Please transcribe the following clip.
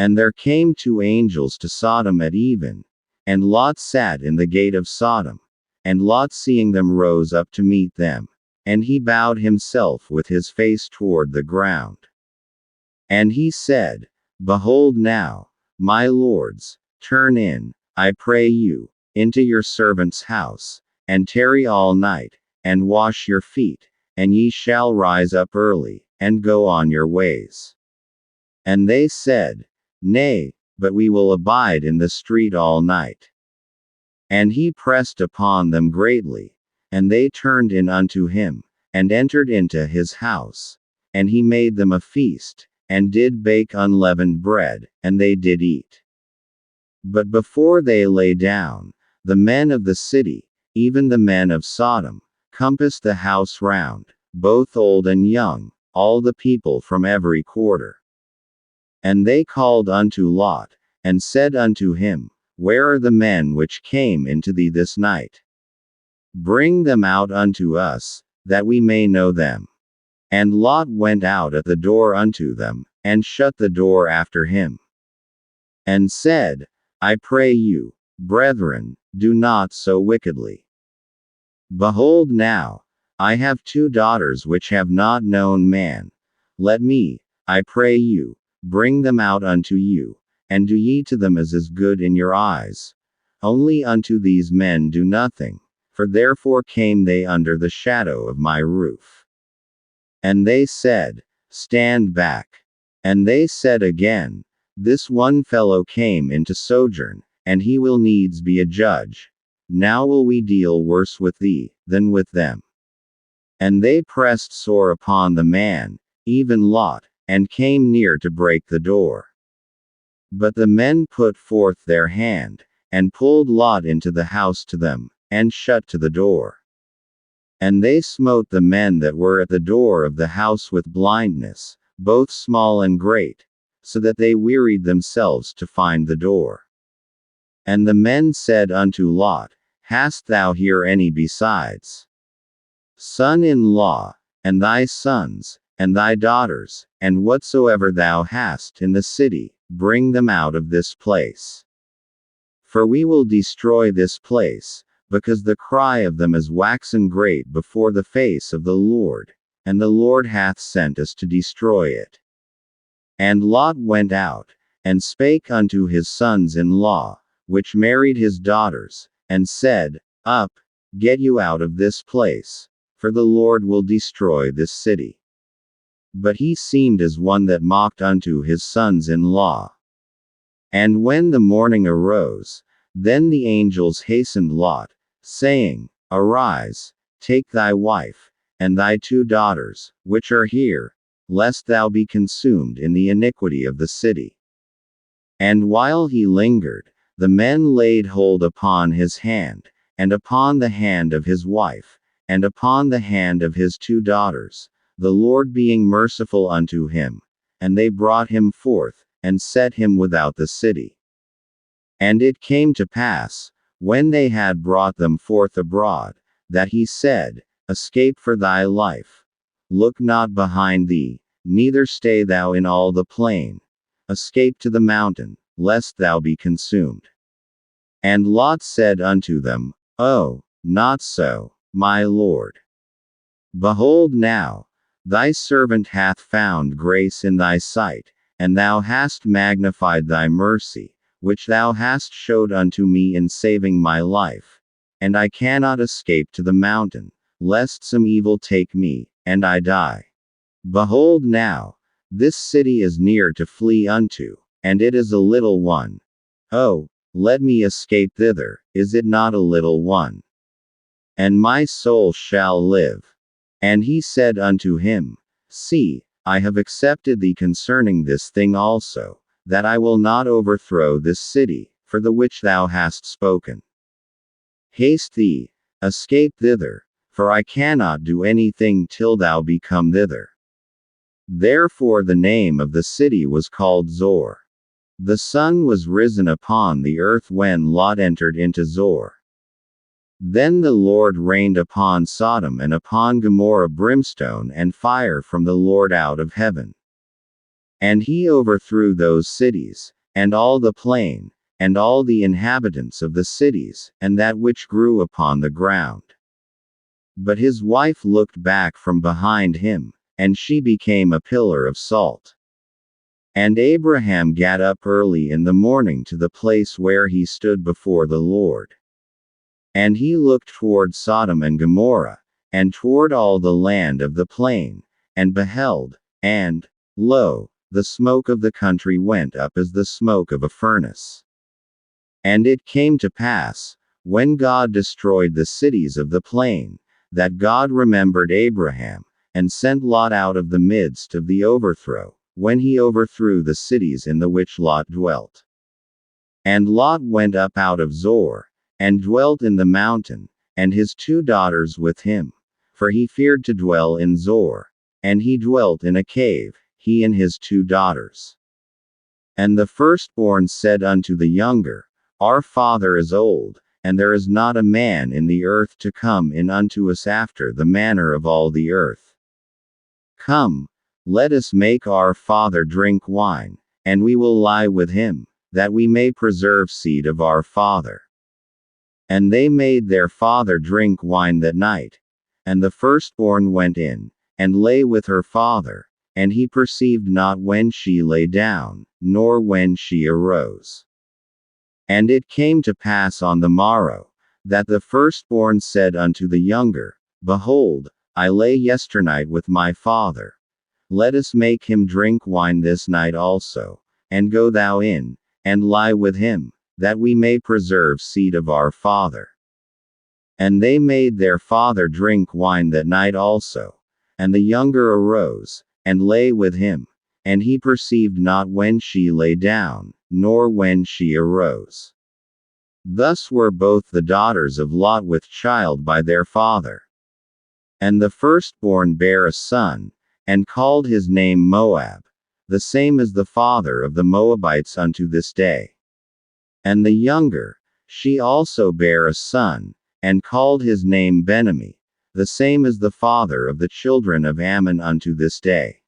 And there came two angels to Sodom at even, and Lot sat in the gate of Sodom. And Lot seeing them rose up to meet them, and he bowed himself with his face toward the ground. And he said, Behold now, my lords, turn in, I pray you, into your servant's house, and tarry all night, and wash your feet, and ye shall rise up early, and go on your ways. And they said, Nay, but we will abide in the street all night. And he pressed upon them greatly, and they turned in unto him, and entered into his house. And he made them a feast, and did bake unleavened bread, and they did eat. But before they lay down, the men of the city, even the men of Sodom, compassed the house round, both old and young, all the people from every quarter. And they called unto Lot, and said unto him, Where are the men which came into thee this night? Bring them out unto us, that we may know them. And Lot went out at the door unto them, and shut the door after him. And said, I pray you, brethren, do not so wickedly. Behold now, I have 2 daughters which have not known man. Let me, I pray you, bring them out unto you, and do ye to them as is good in your eyes. Only unto these men do nothing, for therefore came they under the shadow of my roof. And they said, Stand back. And they said again, This one fellow came into sojourn, and he will needs be a judge. Now will we deal worse with thee, than with them. And they pressed sore upon the man, even Lot, and came near to break the door. But the men put forth their hand, and pulled Lot into the house to them, and shut to the door. And they smote the men that were at the door of the house with blindness, both small and great, so that they wearied themselves to find the door. And the men said unto Lot, Hast thou here any besides? Son-in-law, and thy sons, and thy daughters, and whatsoever thou hast in the city, bring them out of this place. For we will destroy this place, because the cry of them is waxen great before the face of the Lord, and the Lord hath sent us to destroy it. And Lot went out, and spake unto his sons-in-law, which married his daughters, and said, Up, get you out of this place, for the Lord will destroy this city. But he seemed as one that mocked unto his sons-in-law. And when the morning arose, then the angels hastened Lot, saying, Arise, take thy wife, and thy 2 daughters, which are here, lest thou be consumed in the iniquity of the city. And while he lingered, the men laid hold upon his hand, and upon the hand of his wife, and upon the hand of his 2 daughters, the Lord being merciful unto him, and they brought him forth, and set him without the city. And it came to pass, when they had brought them forth abroad, that he said, Escape for thy life. Look not behind thee, neither stay thou in all the plain. Escape to the mountain, lest thou be consumed. And Lot said unto them, Oh, not so, my lord. Behold now, thy servant hath found grace in thy sight, and thou hast magnified thy mercy, which thou hast showed unto me in saving my life. And I cannot escape to the mountain, lest some evil take me, and I die. Behold now, this city is near to flee unto, and it is a little one. Oh, let me escape thither, is it not a little one? And my soul shall live. And he said unto him, See, I have accepted thee concerning this thing also, that I will not overthrow this city, for the which thou hast spoken. Haste thee, escape thither, for I cannot do anything till thou be come thither. Therefore the name of the city was called Zor. The sun was risen upon the earth when Lot entered into Zor. Then the Lord rained upon Sodom and upon Gomorrah brimstone and fire from the Lord out of heaven. And he overthrew those cities, and all the plain, and all the inhabitants of the cities, and that which grew upon the ground. But his wife looked back from behind him, and she became a pillar of salt. And Abraham got up early in the morning to the place where he stood before the Lord. And he looked toward Sodom and Gomorrah, and toward all the land of the plain, and beheld, and, lo, the smoke of the country went up as the smoke of a furnace. And it came to pass, when God destroyed the cities of the plain, that God remembered Abraham, and sent Lot out of the midst of the overthrow, when he overthrew the cities in the which Lot dwelt. And Lot went up out of Zoar, and dwelt in the mountain, and his 2 daughters with him, for he feared to dwell in Zoar, and he dwelt in a cave, he and his 2 daughters. And the firstborn said unto the younger, Our father is old, and there is not a man in the earth to come in unto us after the manner of all the earth. Come, let us make our father drink wine, and we will lie with him, that we may preserve seed of our father. And they made their father drink wine that night. And the firstborn went in, and lay with her father, and he perceived not when she lay down, nor when she arose. And it came to pass on the morrow, that the firstborn said unto the younger, Behold, I lay yesternight with my father. Let us make him drink wine this night also, and go thou in, and lie with him, that we may preserve seed of our father. And they made their father drink wine that night also. And the younger arose, and lay with him, and he perceived not when she lay down, nor when she arose. Thus were both the daughters of Lot with child by their father. And the firstborn bare a son, and called his name Moab, the same as the father of the Moabites unto this day. And the younger, she also bare a son, and called his name Benami, the same as the father of the children of Ammon unto this day.